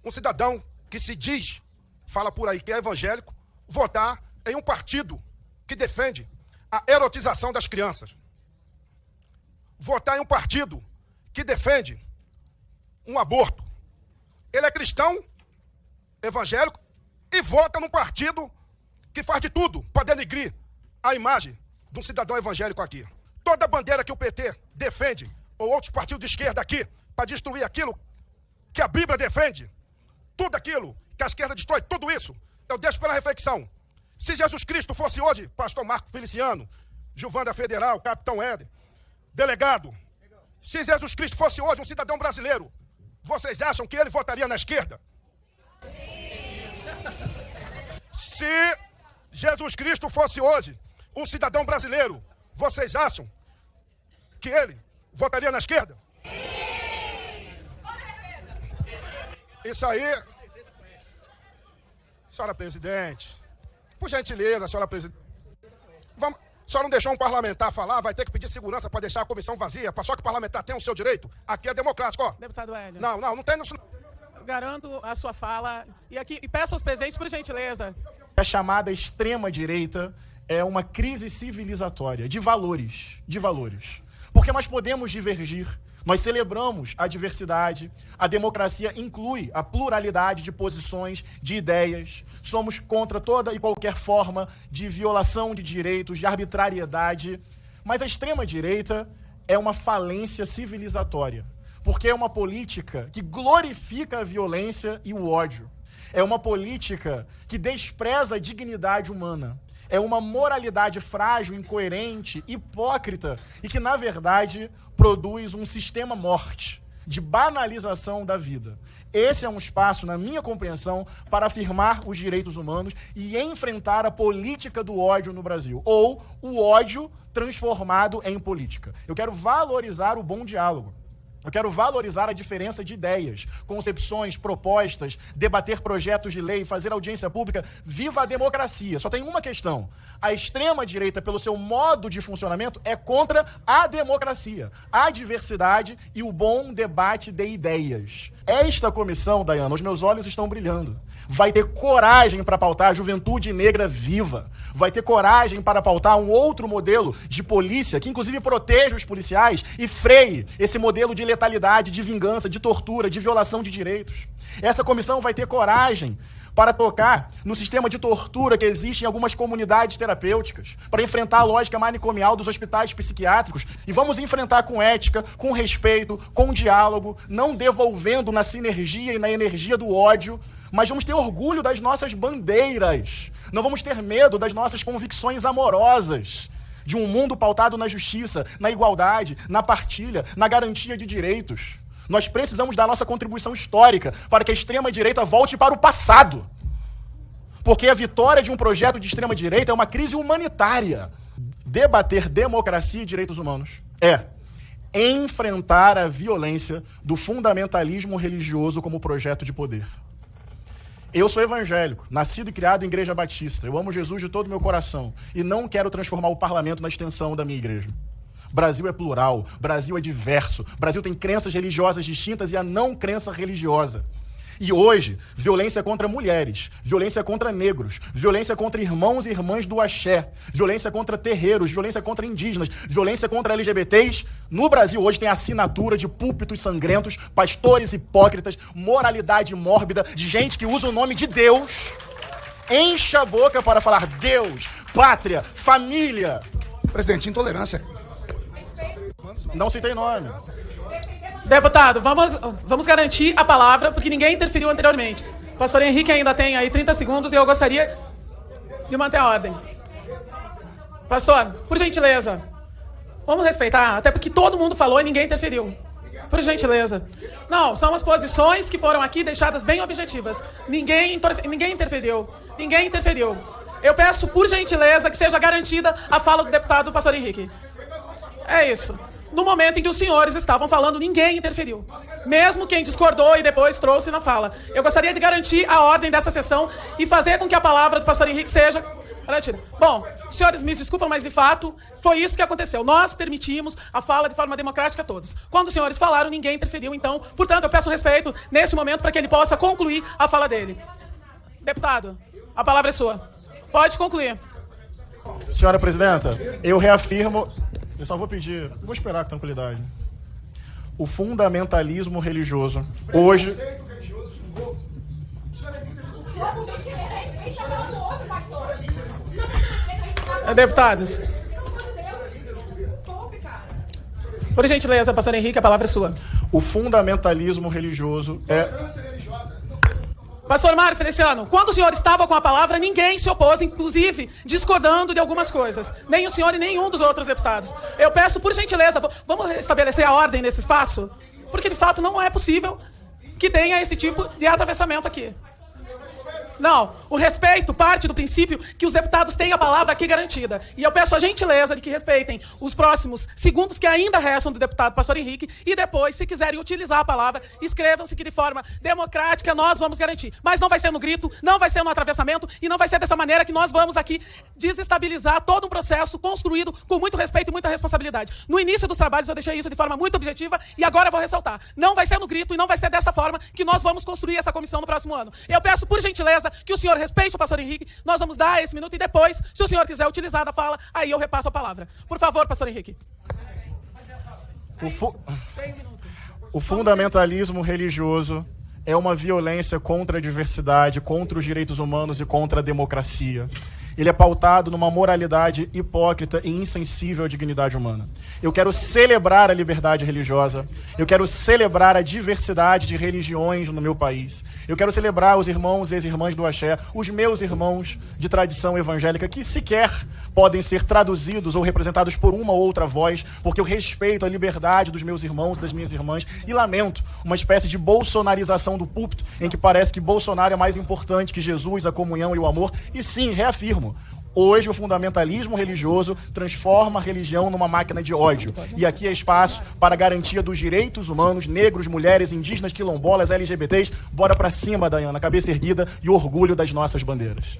um cidadão que se diz, fala por aí que é evangélico, votar em um partido que defende a erotização das crianças? Votar em um partido que defende um aborto? Ele é cristão, evangélico, e vota num partido que faz de tudo para denegrir a imagem de um cidadão evangélico aqui. Toda bandeira que o PT defende, ou outros partidos de esquerda aqui, para destruir aquilo que a Bíblia defende, tudo aquilo que a esquerda destrói, tudo isso, eu deixo pela reflexão. Se Jesus Cristo fosse hoje, pastor Marco Feliciano, Gilvanda Federal, capitão Éder, delegado, se Jesus Cristo fosse hoje um cidadão brasileiro, vocês acham que ele votaria na esquerda? Se Jesus Cristo fosse hoje um cidadão brasileiro, vocês acham que ele votaria na esquerda? Isso aí... Senhora presidente, por gentileza, senhora presidente, a senhora não deixou um parlamentar falar, vai ter que pedir segurança para deixar a comissão vazia, só que o parlamentar tem o seu direito, aqui é democrático, ó. Deputado Hélio. Não tem isso. Eu garanto a sua fala e peço aos presentes, por gentileza. A chamada extrema-direita é uma crise civilizatória de valores, porque nós podemos divergir. Nós celebramos a diversidade, a democracia inclui a pluralidade de posições, de ideias. Somos contra toda e qualquer forma de violação de direitos, de arbitrariedade. Mas a extrema-direita é uma falência civilizatória, porque é uma política que glorifica a violência e o ódio. É uma política que despreza a dignidade humana. É uma moralidade frágil, incoerente, hipócrita e que, na verdade, produz um sistema morte, de banalização da vida. Esse é um espaço, na minha compreensão, para afirmar os direitos humanos e enfrentar a política do ódio no Brasil, ou o ódio transformado em política. Eu quero valorizar o bom diálogo. Eu quero valorizar a diferença de ideias, concepções, propostas, debater projetos de lei, fazer audiência pública. Viva a democracia! Só tem uma questão. A extrema-direita, pelo seu modo de funcionamento, é contra a democracia, a diversidade e o bom debate de ideias. Esta comissão, Dayana, os meus olhos estão brilhando. Vai ter coragem para pautar a juventude negra viva. Vai ter coragem para pautar um outro modelo de polícia, que inclusive proteja os policiais e freie esse modelo de letalidade, de vingança, de tortura, de violação de direitos. Essa comissão vai ter coragem para tocar no sistema de tortura que existe em algumas comunidades terapêuticas, para enfrentar a lógica manicomial dos hospitais psiquiátricos, e vamos enfrentar com ética, com respeito, com diálogo, não devolvendo na sinergia e na energia do ódio, mas vamos ter orgulho das nossas bandeiras, não vamos ter medo das nossas convicções amorosas, de um mundo pautado na justiça, na igualdade, na partilha, na garantia de direitos. Nós precisamos da nossa contribuição histórica para que a extrema-direita volte para o passado. Porque a vitória de um projeto de extrema-direita é uma crise humanitária. Debater democracia e direitos humanos é enfrentar a violência do fundamentalismo religioso como projeto de poder. Eu sou evangélico, nascido e criado em igreja batista. Eu amo Jesus de todo o meu coração e não quero transformar o parlamento na extensão da minha igreja. Brasil é plural, Brasil é diverso, Brasil tem crenças religiosas distintas e a não crença religiosa. E hoje, violência contra mulheres, violência contra negros, violência contra irmãos e irmãs do axé, violência contra terreiros, violência contra indígenas, violência contra LGBTs. No Brasil hoje tem assinatura de púlpitos sangrentos, pastores hipócritas, moralidade mórbida, de gente que usa o nome de Deus, enche a boca para falar Deus, pátria, família. Presidente, intolerância. Não citei nome. Deputado, vamos garantir a palavra, porque ninguém interferiu anteriormente. O pastor Henrique ainda tem aí 30 segundos e eu gostaria de manter a ordem. Pastor, por gentileza, vamos respeitar, até porque todo mundo falou e ninguém interferiu. Por gentileza. Não, são as posições que foram aqui deixadas bem objetivas. Ninguém interferiu. Ninguém interferiu. Eu peço, por gentileza, que seja garantida a fala do deputado pastor Henrique. É isso. No momento em que os senhores estavam falando, ninguém interferiu. Mesmo quem discordou e depois trouxe na fala. Eu gostaria de garantir a ordem dessa sessão e fazer com que a palavra do pastor Henrique seja garantida. Bom, senhores, me desculpam, mas de fato foi isso que aconteceu. Nós permitimos a fala de forma democrática a todos. Quando os senhores falaram, ninguém interferiu. Então, portanto, eu peço respeito nesse momento para que ele possa concluir a fala dele. Deputado, a palavra é sua. Pode concluir. Senhora presidenta, eu reafirmo... Eu só vou pedir... Vou esperar com tranquilidade. O fundamentalismo religioso, hoje... Deputados. Por gentileza, pastor Henrique, a palavra é sua. O fundamentalismo religioso é... Pastor Mário Feliciano, quando o senhor estava com a palavra, ninguém se opôs, inclusive discordando de algumas coisas. Nem o senhor e nenhum dos outros deputados. Eu peço, por gentileza, vamos estabelecer a ordem nesse espaço? Porque, de fato, não é possível que tenha esse tipo de atravessamento aqui. Não, o respeito parte do princípio que os deputados têm a palavra aqui garantida. E eu peço a gentileza de que respeitem os próximos segundos que ainda restam do deputado pastor Henrique e depois, se quiserem utilizar a palavra, escrevam-se que de forma democrática nós vamos garantir. Mas não vai ser no grito, não vai ser no atravessamento e não vai ser dessa maneira que nós vamos aqui desestabilizar todo um processo construído com muito respeito e muita responsabilidade. No início dos trabalhos eu deixei isso de forma muito objetiva e agora eu vou ressaltar. Não vai ser no grito e não vai ser dessa forma que nós vamos construir essa comissão no próximo ano. Eu peço, por gentileza, que o senhor respeite o pastor Henrique. Nós vamos dar esse minuto e depois, se o senhor quiser utilizar da fala, aí eu repasso a palavra. Por favor, pastor Henrique. O fundamentalismo religioso é uma violência contra a diversidade, contra os direitos humanos e contra a democracia. Ele é pautado numa moralidade hipócrita e insensível à dignidade humana. Eu quero celebrar a liberdade religiosa. Eu quero celebrar a diversidade de religiões no meu país. Eu quero celebrar os irmãos e as irmãs do axé, os meus irmãos de tradição evangélica, que sequer podem ser traduzidos ou representados por uma ou outra voz, porque eu respeito a liberdade dos meus irmãos e das minhas irmãs e lamento uma espécie de bolsonarização do púlpito, em que parece que Bolsonaro é mais importante que Jesus, a comunhão e o amor. E sim, reafirmo, hoje o fundamentalismo religioso transforma a religião numa máquina de ódio. E aqui é espaço para a garantia dos direitos humanos, negros, mulheres, indígenas, quilombolas, LGBTs. Bora pra cima, Dayana, cabeça erguida e orgulho das nossas bandeiras.